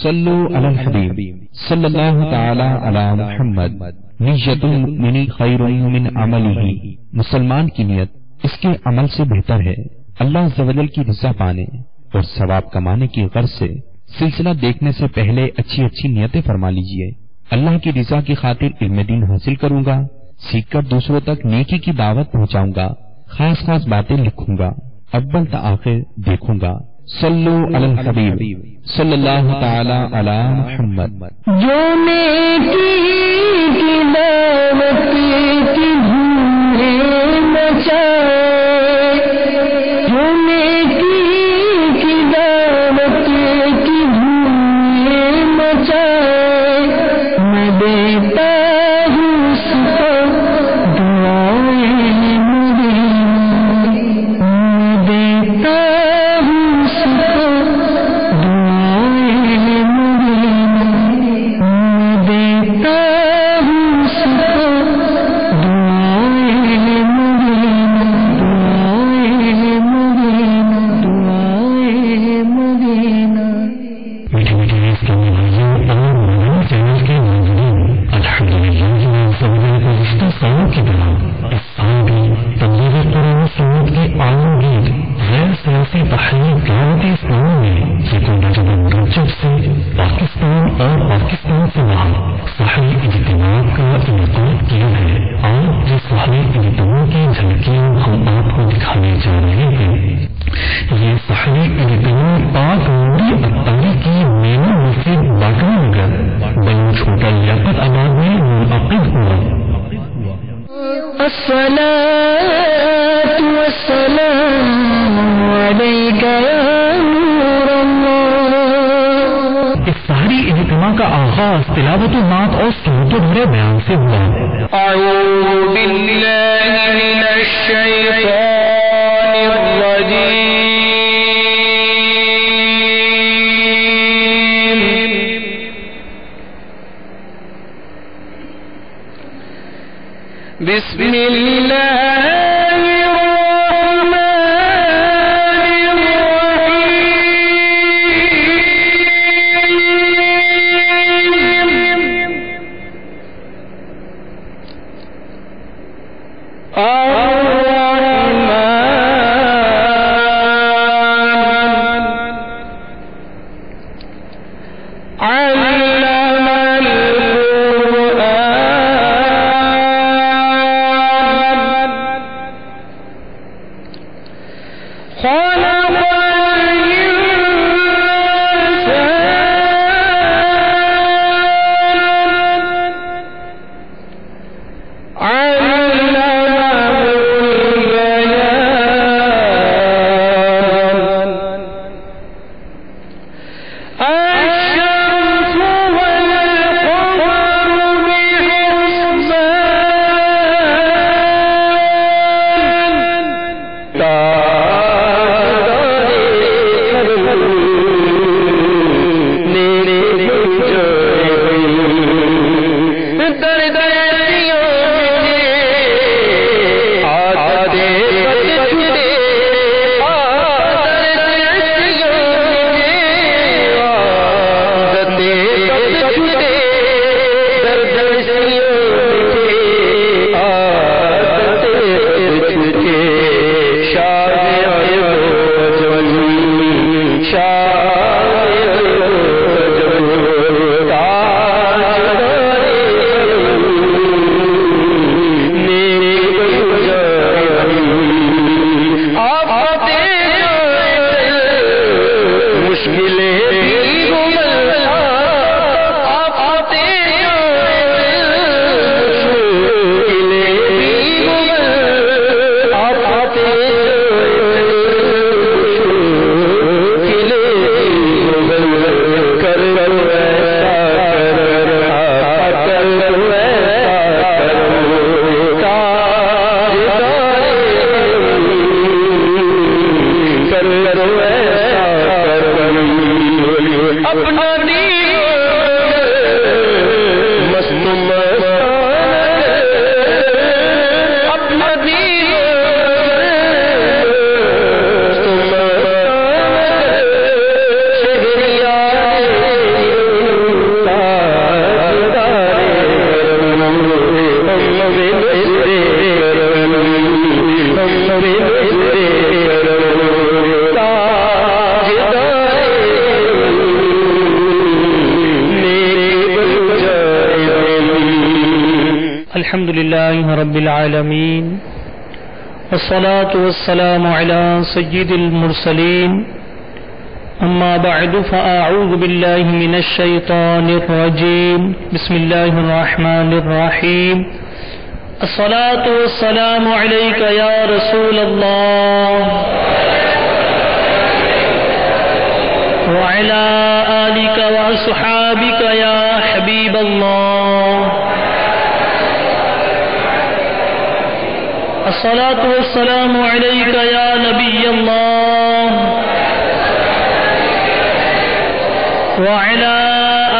صلو علی الحبیب صلی اللہ تعالی علی محمد۔ نیت المؤمن خیر من عملہ، مسلمان کی نیت اس کے عمل سے بہتر ہے۔ اللہ عز و جل کی رضا پانے اور ثواب کمانے کی غرض سے سلسلہ دیکھنے سے پہلے اچھی اچھی نیتیں فرما لیجئے۔ اللہ کی رضا کی خاطر علم دین حاصل کروں گا، سیکھ کر دوسروں تک نیکی کی دعوت پہنچاؤں گا، خاص خاص باتیں لکھوں گا، اول تا آخر دیکھوں گا۔ صلو علی الحبیب صلی اللہ تعالی علی محمد۔ جو نیکی کی دعوت کی دھوم مچائے، جو نیکی کی دعوت کی دھوم مچائے، میں دیتا ہوں اس کو دعائیں مدینہ، میں دیتا ہوں اس کو دعائیں مدینہ، میں دیتا ہوں اس کو دعائیں مدینہ، دعائیں مدینہ، دعائیں مدینہ۔ میٹھے میٹھے اس کے نوازوں اور مولانا چینل کے ناظرین، الحمدللہ گزشتہ سالوں کی طرح اس سال بھی تبلیغ قرآن سنت کے عالمگیر غیر سیاسی تحریک دعوت اسلام میں یکم رجب المرجب سے پاکستان اور پاکستان سے باہر صحیح اجتماع کا انعقاد کیا ہے، اور یہ صحیح اجتماع کی جھلکیاں ہم آپ کو دکھانے جا رہے ہیں۔ یہ صحیح اجتماع پاک نوری اتاری کی مینا مسجد باٹا نگر بلو چھوٹا لیاقت آباد میں منعقد ہوا۔ الصلاة والسلام عليك يا نور الله۔ اس سحری اجتماع کا آغاز تلاوت نعت اور سنتوں بھرے بیان سے ہوا۔ اعوذ باللہ من الشیطان الرجیم، بسم اللہ الرحمن الحمد لله رب العالمين والصلاة والسلام على سيد المرسلين أما بعد فأعوذ بالله من الشيطان الرجيم بسم الله الرحمن الرحيم الصلاة والسلام عليك يا رسول الله وعلى آلك وأصحابك يا حبيب الله الصلاة والسلام عليك يا نبي الله وعلى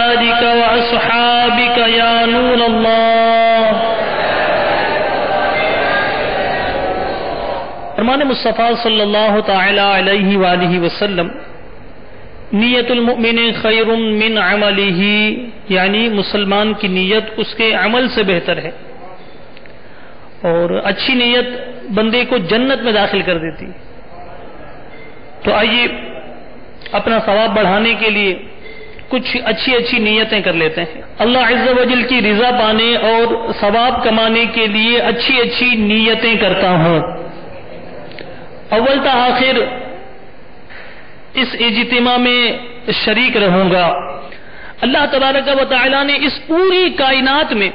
آلك وأصحابك يا نور الله. فرمان مصطفیٰ صلی اللہ تعالی علیہ وآلہ وسلم نیت المؤمن خیر من عملہ، یعنی مسلمان کی نیت اس کے عمل سے بہتر ہے، اور اچھی نیت بندے کو جنت میں داخل کر دیتی. تو آئیے اپنا ثواب بڑھانے کے لیے کچھ اچھی نیتیں کر لیتے ہیں. اللہ عز و جل کی رضا پانے اور ثواب کمانے کے لیے اچھی نیتیں کرتا ہوں. اول تا آخر اس اجتماع میں شریک رہوں گا. اللہ تبارک و تعالی نے اس پوری کائنات میں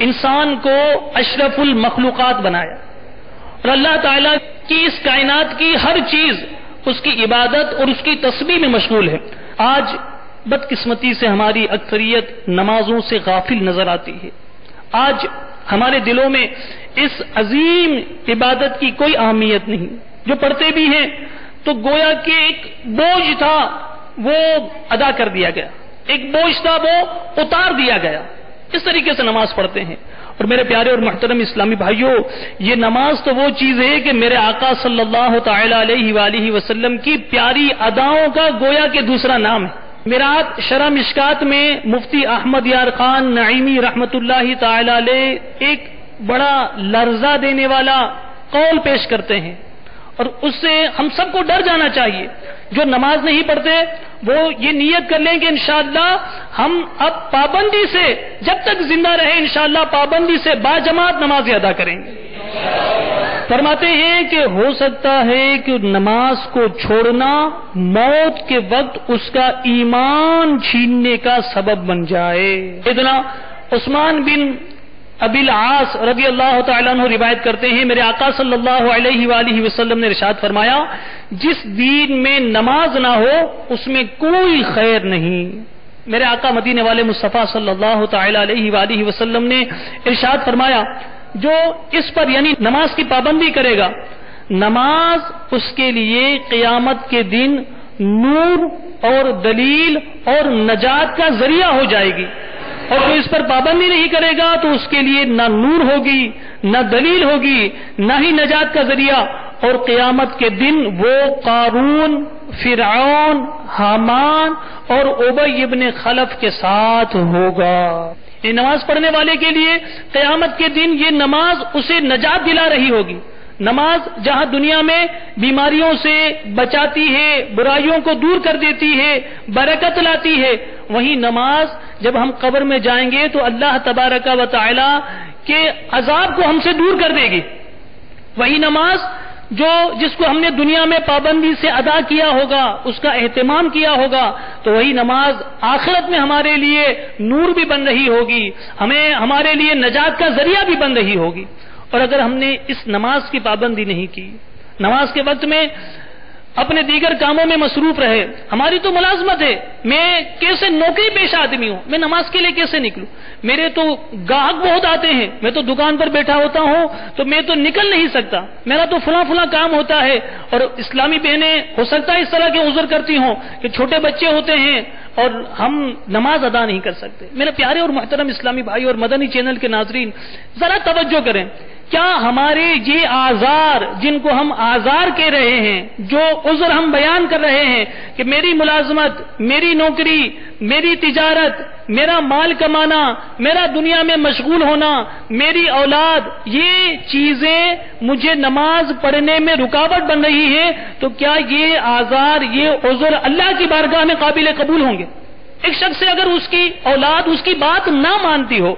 انسان کو اشرف المخلوقات بنایا، اور اللہ تعالی کی اس کائنات کی ہر چیز اس کی عبادت اور اس کی تسبیح میں مشغول ہے. آج بدقسمتی سے ہماری اکثریت نمازوں سے غافل نظر آتی ہے. آج ہمارے دلوں میں اس عظیم عبادت کی کوئی اہمیت نہیں. جو پڑھتے بھی ہیں تو گویا کہ ایک بوجھ تھا وہ ادا کر دیا گیا، ایک بوجھ تھا وہ اتار دیا گیا. اس طریقے سے نماز پڑھتے ہیں. اور میرے پیارے اور محترم اسلامی بھائیوں، یہ نماز تو وہ چیز ہے کہ میرے آقا صلی اللہ تعالی علیہ وآلہ وسلم کی پیاری اداؤں کا گویا کہ دوسرا نام ہے. میرات شرح مشکات میں مفتی احمد یار خان نعیمی رحمت اللہ تعالی علیہ ایک بڑا لرزہ دینے والا قول پیش کرتے ہیں، اور اس سے ہم سب کو ڈر جانا چاہیے. جو نماز نہیں پڑھتے وہ یہ نیت کر لیں کہ انشاءاللہ ہم اب پابندی سے جب تک زندہ رہے انشاءاللہ پابندی سے باجماعت نمازیں ادا کریں گے. فرماتے ہیں کہ ہو سکتا ہے کہ نماز کو چھوڑنا موت کے وقت اس کا ایمان چھیننے کا سبب بن جائے. اتنا عثمان بن ابی العاص رضی اللہ تعالیٰ عنہ روایت کرتے ہیں، میرے آقا صلی اللہ علیہ وآلہ وسلم نے ارشاد فرمایا، جس دین میں نماز نہ ہو اس میں کوئی خیر نہیں. میرے آقا مدینے والے مصطفیٰ صلی اللہ تعالی علیہ وآلہ وسلم نے ارشاد فرمایا، جو اس پر یعنی نماز کی پابندی کرے گا، نماز اس کے لیے قیامت کے دن نور اور دلیل اور نجات کا ذریعہ ہو جائے گی. اور جو اس پر پابندی نہیں کرے گا تو اس کے لیے نہ نور ہوگی، نہ دلیل ہوگی، نہ ہی نجات کا ذریعہ. اور قیامت کے دن وہ قارون، فرعون، حامان اور ابی ابن خلف کے ساتھ ہوگا. یہ نماز پڑھنے والے کے لیے قیامت کے دن یہ نماز اسے نجات دلا رہی ہوگی. نماز جہاں دنیا میں بیماریوں سے بچاتی ہے، برائیوں کو دور کر دیتی ہے، برکت لاتی ہے، وہی نماز جب ہم قبر میں جائیں گے تو اللہ تبارک و تعالی کے عذاب کو ہم سے دور کر دے گی. وہی نماز جس کو ہم نے دنیا میں پابندی سے ادا کیا ہوگا، اس کا اہتمام کیا ہوگا، تو وہی نماز آخرت میں ہمارے لیے نور بھی بن رہی ہوگی، ہمارے لیے نجات کا ذریعہ بھی بن رہی ہوگی. اور اگر ہم نے اس نماز کی پابندی نہیں کی، نماز کے وقت میں اپنے دیگر کاموں میں مصروف رہے، ہماری تو ملازمت ہے، میں کیسے نوکری پیش آدمی ہوں، میں نماز کے لیے کیسے نکلوں، میرے تو گاہک بہت آتے ہیں، میں تو دکان پر بیٹھا ہوتا ہوں تو میں تو نکل نہیں سکتا، میرا تو فلاں کام ہوتا ہے. اور اسلامی بہنیں ہو سکتا ہے اس طرح کے عذر کرتی ہوں کہ چھوٹے بچے ہوتے ہیں اور ہم نماز ادا نہیں کر سکتے. میرے پیارے اور محترم اسلامی بھائی اور مدنی چینل کے ناظرین، ذرا توجہ کریں. کیا ہمارے یہ آزار جن کو ہم آزار کہہ رہے ہیں، جو عذر ہم بیان کر رہے ہیں کہ میری ملازمت، میری نوکری، میری تجارت، میرا مال کمانا، میرا دنیا میں مشغول ہونا، میری اولاد، یہ چیزیں مجھے نماز پڑھنے میں رکاوٹ بن رہی ہے، تو کیا یہ آزار، یہ عذر اللہ کی بارگاہ میں قابل قبول ہوں گے؟ ایک شخص سے اگر اس کی اولاد اس کی بات نہ مانتی ہو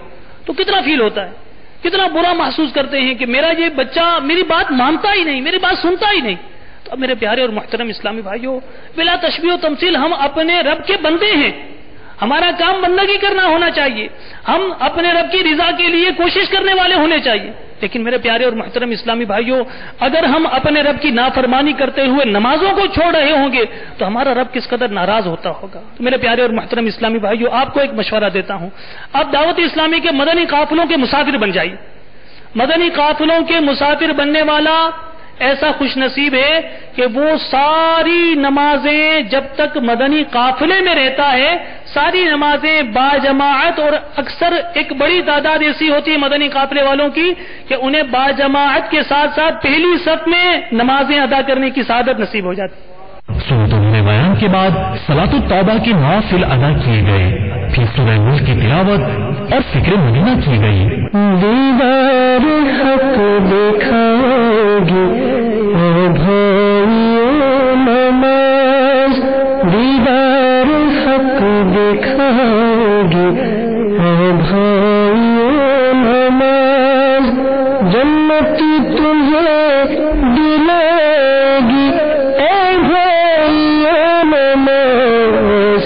تو کتنا فیل ہوتا ہے کتنا برا محسوس کرتے ہیں کہ میرا یہ بچہ میری بات مانتا ہی نہیں، میری بات سنتا ہی نہیں. تو اب میرے پیارے اور محترم اسلامی بھائیوں، بلا تشبیہ و تمثیل ہم اپنے رب کے بندے ہیں، ہمارا کام بندگی کرنا ہونا چاہیے، ہم اپنے رب کی رضا کے لیے کوشش کرنے والے ہونے چاہیے. لیکن میرے پیارے اور محترم اسلامی بھائیوں، اگر ہم اپنے رب کی نافرمانی کرتے ہوئے نمازوں کو چھوڑ رہے ہوں گے تو ہمارا رب کس قدر ناراض ہوتا ہوگا. تو میرے پیارے اور محترم اسلامی بھائیوں، آپ کو ایک مشورہ دیتا ہوں، آپ دعوت اسلامی کے مدنی قافلوں کے مسافر بن جائیے. مدنی قافلوں کے مسافر بننے والا ایسا خوش نصیب ہے کہ وہ ساری نمازیں جب تک مدنی قافلے میں رہتا ہے ساری نمازیں باجماعت، اور اکثر ایک بڑی تعداد ایسی ہوتی ہے مدنی قافلے والوں کی کہ انہیں باجماعت کے ساتھ ساتھ پہلی صف میں نمازیں ادا کرنے کی سعادت نصیب ہو جاتی. سورۃ بیان کے بعد صلاۃ التوبہ کے نوافل ادا کیے گئے، پھر سورہ ملک کی تلاوت اور فکر مدینہ کی گئی. دیدار حق دکھاؤ گی اے بھائیو نماز، دیدار حق دکھاؤ گی اے بھائیو نماز، جنتی تمہیں دلائے گی اے بھائیو نماز.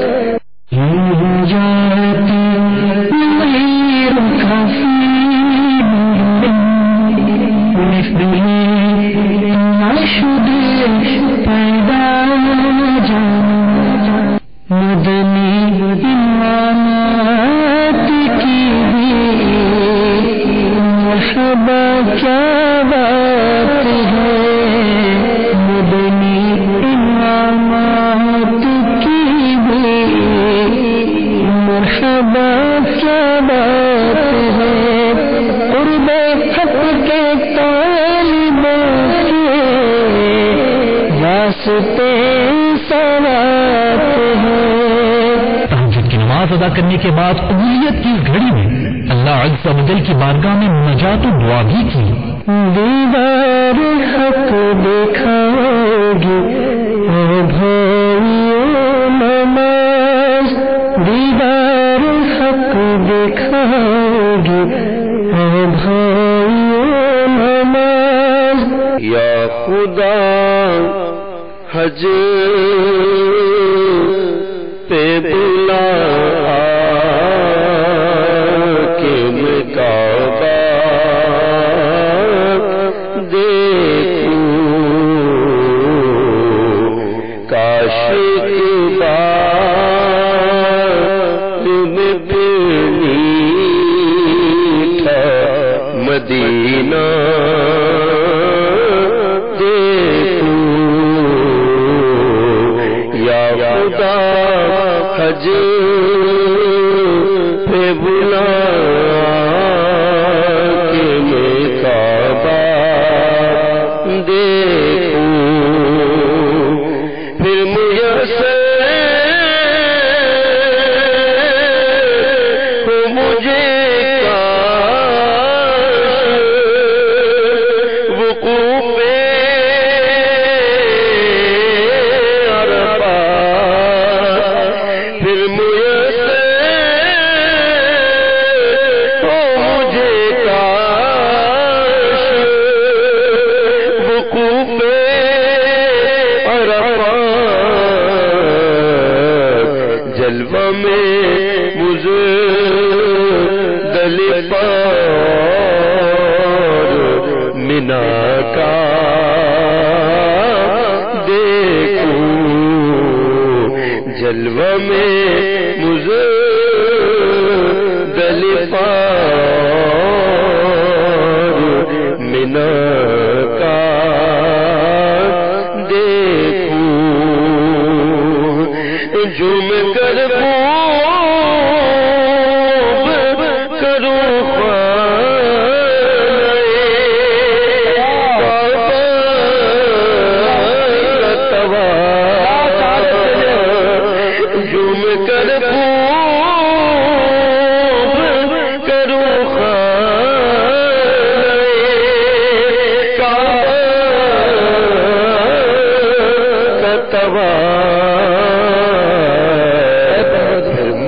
تہجد کی نماز ادا کرنے کے بعد قبولیت کی اس گھڑی میں اللہ عز و جل کی بارگاہ میں مناجات و دعا بھی کی. دیدار حق دکھاؤ گی اے بھائیو نماز، دیدار حق دکھاؤ گی اے بھائیو نماز. یا خدا حج پہ بلا کے میں کعبہ دیکھوں، کاش ایک بار میں پھر میٹھا مدینہ حج پہ بلا کے میں کعبہ دیکھوں، پھر میسر ہو مجھے وقوف جلوہ میں مزدلفہ اور منا کا دیکھوں، جلوہ میں مزدلفہ اور منا کا دیکھوں، جھوم کر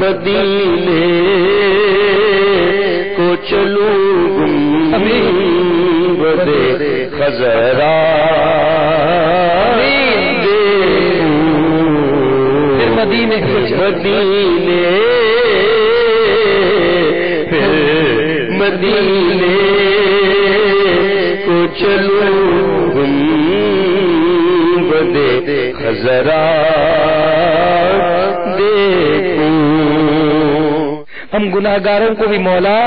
مدینے کو چلوں بدے خزرا مدینے پھر مدینے کو چلو بدے خزرا ہم گناہگاروں کو بھی مولا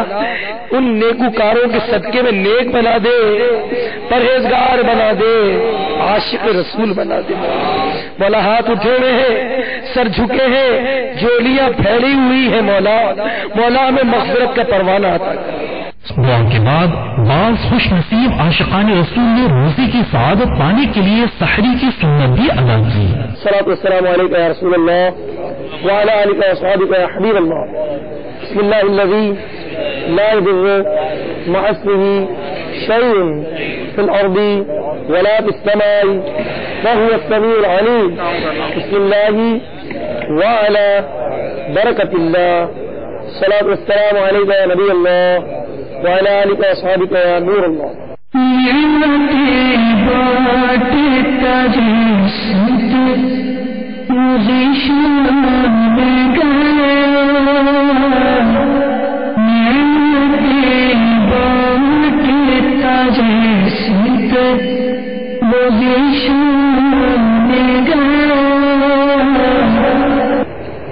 ان نیکوکاروں کے صدقے میں نیک بنا دے، پرہیزگار بنا دے، عاشق رسول بنا دے۔ مولا ہاتھ اٹھے ہوئے ہیں، سر جھکے ہیں، جولیاں پھیلی ہوئی ہیں، مولا ہمیں مغفرت کا پروانہ عطا کر۔ دعا کے بعد بعض خوش نصیب عاشقان رسول نے روزی کی سعادت پانے کے لیے سحری کی سنت بھی ادا کی۔ الصلاۃ والسلام علیک یا رسول اللہ وعلی آلک واصحابک یا حبیب اللہ۔ بسم اللہ الذی لا یضر مع اسمہ شیء فی الارض ولا فی السماء وهو السمیع العلیم۔ بسم اللہ وعلی برکۃ اللہ۔ الصلاۃ والسلام علیک یا نبی اللہ وعلی آلک واصحابک یا نور اللہ۔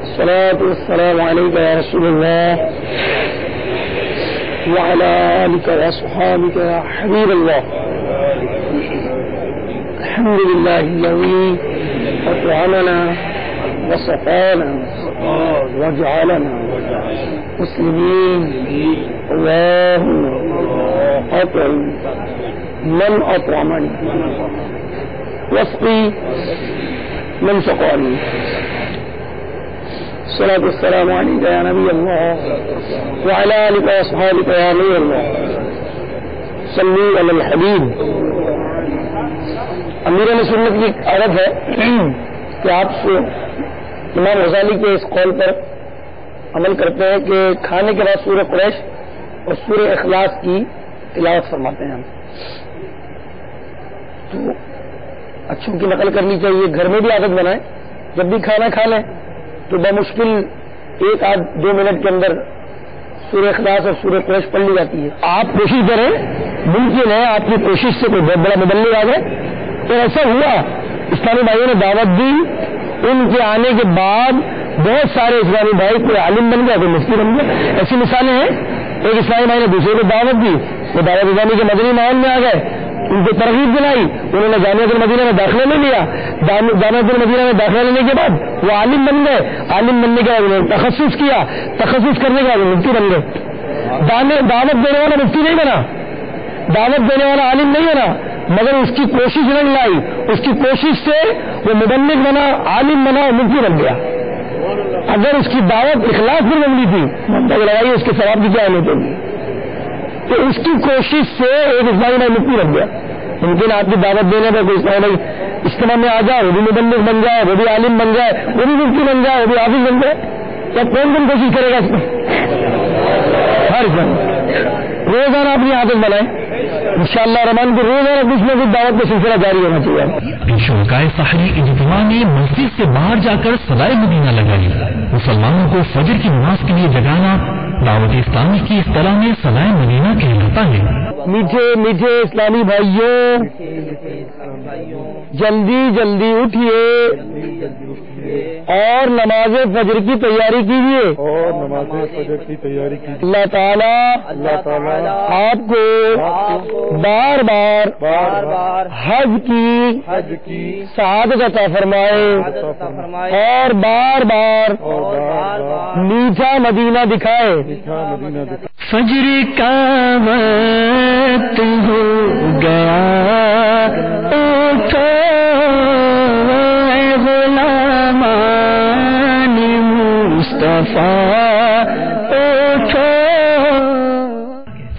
الصلاة والسلام عليك يا رسول الله وعلى آلك وأصحابك يا حبيب الله۔ الحمد لله الذي أطعمنا وصفانا وجعلنا مسلمين، اللهم أطعم من أطعمني واسقي من سقاني۔ الصلاة والسلام عليك يا نبي الله وعلى آلك وأصحابك يا نور الله۔ صلوا على الحبيب۔ امیر سنت کی ایک عادت ہے کہ آپ سے امام غزالی کے اس قول پر عمل کرتے ہیں کہ کھانے کے بعد سورہ قریش اور سورہ اخلاص کی تلاوت فرماتے ہیں ہم، تو اچھوں کی نقل کرنی چاہیے، گھر میں بھی عادت بنائیں، جب بھی کھانا کھا لیں تو بمشکل 1-2 منٹ کے اندر سورہ اخلاص اور سورہ قریش پڑھ لی جاتی ہے۔ آپ کوشش کریں، ممکن ہے آپ کی کوشش سے کوئی بہت بڑا مبلغ آ جائے، تو ایسا ہوا اسلامی بھائیوں نے دعوت دی، ان کے آنے کے بعد بہت سارے اسلامی بھائی کوئی عالم بن گیا، کوئی مفتی بن گیا، ایسی مثالیں ہیں۔ ایک اسلامی بھائی نے دوسرے کو دعوت دی، وہ دعوت اسلامی کے مدنی ماحول میں آ گئے، ان کو ترغیب دلائی، انہوں نے جامعۃ المدینہ میں داخلہ لے لیا، جامعۃ المدینہ میں داخلہ لینے کے بعد وہ عالم بن گئے، عالم بننے کے بعد انہوں نے تخصص کیا، تخصص کرنے کے بعد وہ مفتی بن گئے۔ دعوت دینے والا مفتی نہیں بنا، دعوت دینے والا عالم نہیں بنا، مگر اس کی کوشش رنگ لائی، اس کی کوشش سے وہ مبلغ بنا، عالم بنا اور مفتی بن گیا۔ اگر اس کی دعوت اخلاص پر مبنی تھی، لگائیے اس کے ثواب کی کیا اہمیت ہوگی، تو اس کی کوشش سے ایک اسلامی بھائی مفتی بن گیا۔ ممکن آپ کی دعوت دینے پر کوئی اسلامی بھائی اجتماع میں آ جائے، وہ بھی مبلغ بن جائے، وہ بھی عالم بن جائے، وہ بھی مفتی بن جائے، وہ بھی حافظ بن جائے، یا کون کوشش کرے گا اس میں؟ ہر روزانہ اپنی عادت بنائیں، انشاءاللہ رحمان کو روزانہ کچھ نہ کچھ دعوت کا سلسلہ جاری ہونا چاہیے۔ شرکائے سحری اجتماع نے مسجد سے باہر جا کر صدائے مدینہ لگائی، مسلمانوں کو فجر کی نماز کے لیے جگانا دعوت اسلامی کی اصطلاح میں صدائے مدینہ کہلاتا ہے۔ میٹھے میٹھے اسلامی بھائیوں، جلدی جلدی اٹھیے اور نماز فجر کی تیاری کیجیے، اللہ تعالیٰ آپ کو بار بار حج کی سعادت عطا فرمائے اور بار بار میٹھا مدینہ دکھائے۔ فجر کا وقت ہو گیا، اٹھو اے غلامان مصطفیٰ اٹھو۔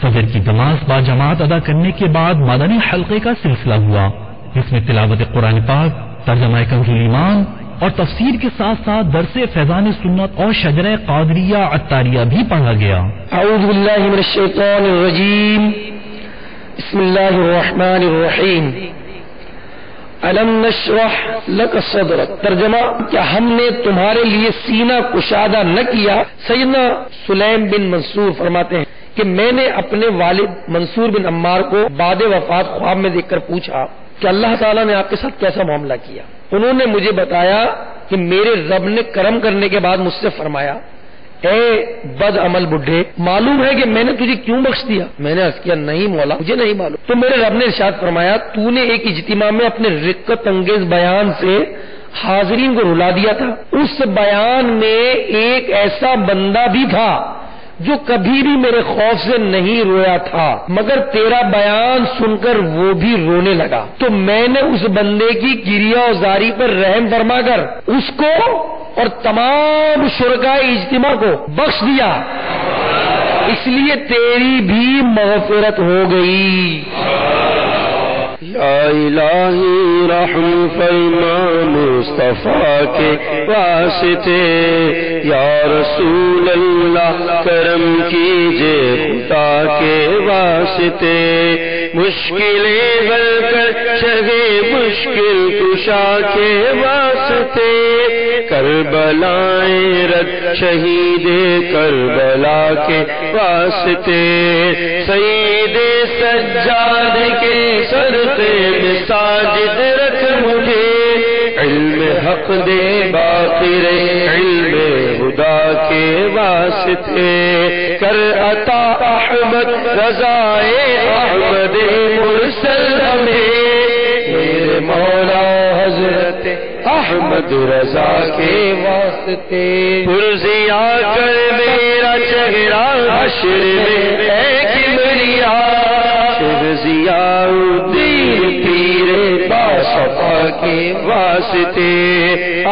فجر کی نماز باجماعت ادا کرنے کے بعد مدنی حلقے کا سلسلہ ہوا، جس میں تلاوت قرآن پاک، ترجمہ کنز ایمان اور تفسیر کے ساتھ ساتھ درس فیضان سنت اور شجرہ قادریہ عطاریہ بھی پڑھا گیا۔ اعوذ باللہ من الشیطان الرجیم، بسم اللہ الرحمن الرحیم الم نشرح لک صدرک. ترجمہ: کیا ہم نے تمہارے لیے سینہ کشادہ نہ کیا؟ سیدنا سلیم بن منصور فرماتے ہیں کہ میں نے اپنے والد منصور بن عمار کو بعد وفات خواب میں دیکھ کر پوچھا کہ اللہ تعالیٰ نے آپ کے ساتھ کیسا معاملہ کیا. انہوں نے مجھے بتایا کہ میرے رب نے کرم کرنے کے بعد مجھ سے فرمایا، اے بد عمل بڈھے، معلوم ہے کہ میں نے تجھے کیوں بخش دیا؟ میں نے عرض کیا، نہیں مولا، مجھے نہیں معلوم. تو میرے رب نے ارشاد فرمایا، تو نے ایک اجتماع میں اپنے رقت انگیز بیان سے حاضرین کو رلا دیا تھا. اس بیان میں ایک ایسا بندہ بھی تھا جو کبھی بھی میرے خوف سے نہیں رویا تھا، مگر تیرا بیان سن کر وہ بھی رونے لگا. تو میں نے اس بندے کی کریا و زاری پر رحم فرما کر اس کو اور تمام شرکائے اجتماع کو بخش دیا، اس لیے تیری بھی مغفرت ہو گئی. یا الہی رحم فرما مصطفیٰ کے واسطے، یا رسول اللہ کرم کیجے خدا کے واسطے، مشکلیں حل کر شہے مشکل کشا کے واسطے، کربلائیں رد شہید کربلا کے واسطے، سید سجاد کے صدقے میں ساجد رکھ مجھے، علم حق دے باقر علم خدا کے واسطے، کر عطا احمد رضائے احمد مرسل ہمیں، میرے مولا حضرت احمد رضا کے واسطے، پرزیا کر میرا چہرہ حشر میں اے کبریا، ضیاء الدین پیر باصفا کے واسطے،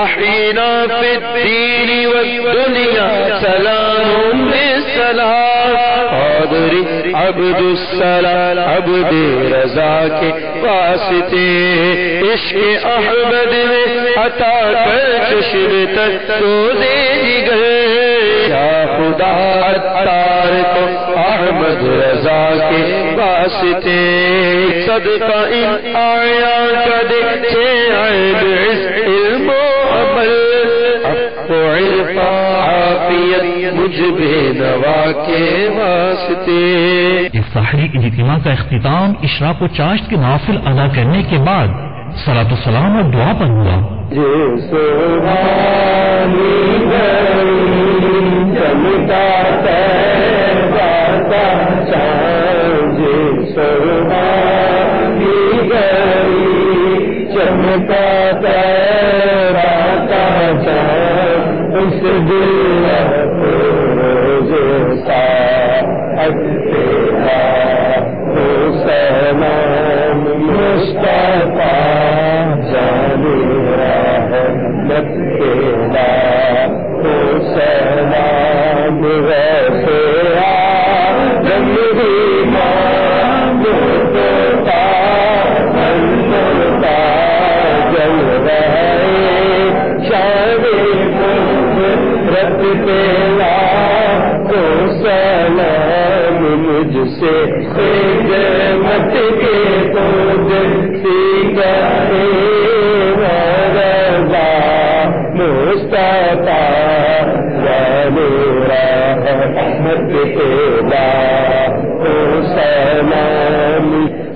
احینا فی الدین والدنیا سلام بالسلام، قادری عبد السلام عبد رضا کے واسطے، عشق احمد میں عطا کر چشم تک روزے جگر، یا خدا عطار کو احمد رضا کے واسطے، صدقہ ان آیا کا دے عیب علم و عمل، عرف عافیت مجھ بے نوا کے واسطے. اس ساحری اجتماع کا اختتام اشراق و چاشت کے نوافل ادا کرنے کے بعد صلاۃ السلام اور دعا پر ہوا.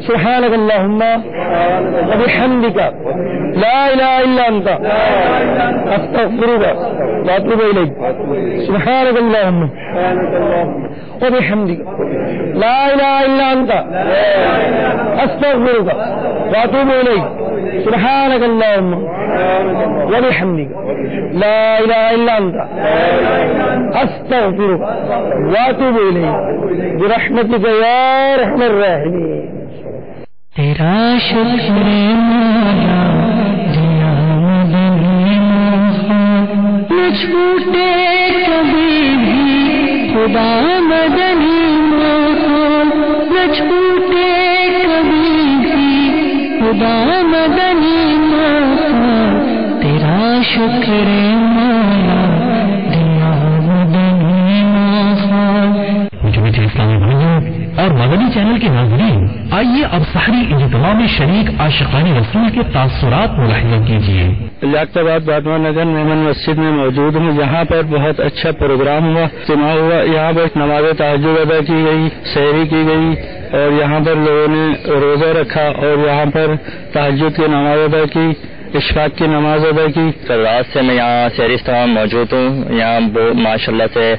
سبحانك اللهم وبحمدك لا إله إلا أنت أستغفرك وأتوب إليك. سبحانك اللهم وبحمدك لا إله إلا أنت أستغفرك وأتوب إليك. سبحانك اللهم وبحمدك لا إله إلا أنت أستغفرك وأتوب إليك برحمتك يا أرحم الراحمين. تیرا شکر مولا دیا مدنی موخان، نہ چھوٹے کبھی بھی خدا مدنی موخان، نہ چھوٹے کبھی بھی خدا مدنی موخان، تیرا شکر مولا دیا مدنی موخان. مجھے اسلامی بھائیوں، اور مدنی چینل کے ناظرین، آئیے اب سحری اجتماع میں شریک عاشقان رسول کے تاثرات ملاحظہ کیجیے۔ لیاقت آباد بادواں نگر میمن مسجد میں موجود ہوں۔ یہاں پر بہت اچھا پروگرام ہوا، اجتماع ہوا۔ یہاں پر نماز تہجد ادا کی گئی، سحری کی گئی، اور یہاں پر لوگوں نے روزہ رکھا اور یہاں پر تہجد کی نماز ادا کی، اشفاق کی نماز ادا کی۔ کل رات سے میں یہاں سحری اجتماع موجود ہوں۔ یہاں ماشاء اللہ سے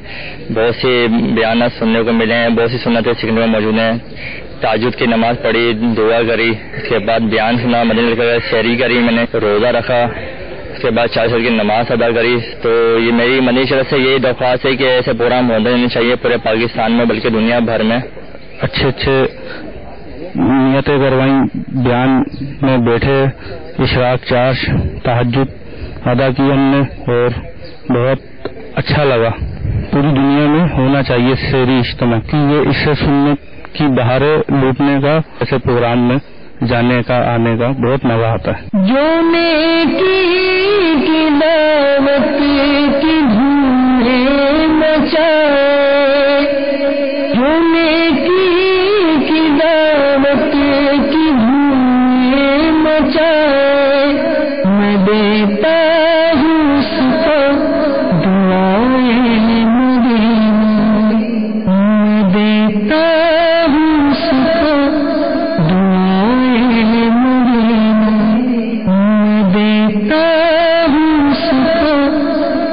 بہت سی بیانات سننے کو ملے ہیں، بہت سی سنتیں سیکھنے کو موجود ہیں۔ تہجد کی نماز پڑھی، دعا کری، اس کے بعد بیان سنا، مدنی سحری کری، میں نے روزہ رکھا، اس کے بعد 4 کی نماز ادا کری۔ تو یہ میری مدنی شرح سے یہی درخواست ہے کہ ایسے پروگرام ہونے نہیں چاہیے پورے پاکستان میں بلکہ دنیا بھر میں۔ اچھے نیتیں کروائیں، بیان میں بیٹھے، اشراق چاش تہجد ادا کی ہم نے اور بہت اچھا لگا۔ پوری دنیا میں ہونا چاہیے سحری اجتماع کی، یہ اس سے سننے کی بہاریں لوٹنے کا، ایسے پروگرام میں جانے کا آنے کا بہت مزہ آتا ہے۔ جو نیکی کی دعوت کی دھومیں مچائے، جو نیکی کی دعوت کی دھومیں مچائے، میں دیتا ہوں اس کو دعائیں مدینہ، میں دیتا ہوں اس کو دعائیں مدینہ، میں دیتا ہوں اس کو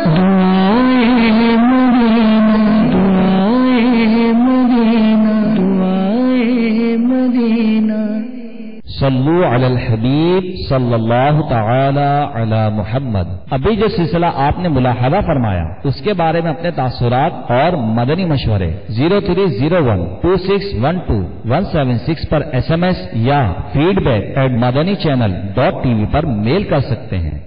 دعائیں مدینہ، دعائیں مدینہ، دعائیں مدینہ۔ صلو علی الحبیب صلی اللہ تعالی علی محمد۔ ابھی جو سلسلہ آپ نے ملاحظہ فرمایا اس کے بارے میں اپنے تاثرات اور مدنی مشورے 03012612 پر SMS یا feedback@madanichannel.tv پر میل کر سکتے ہیں۔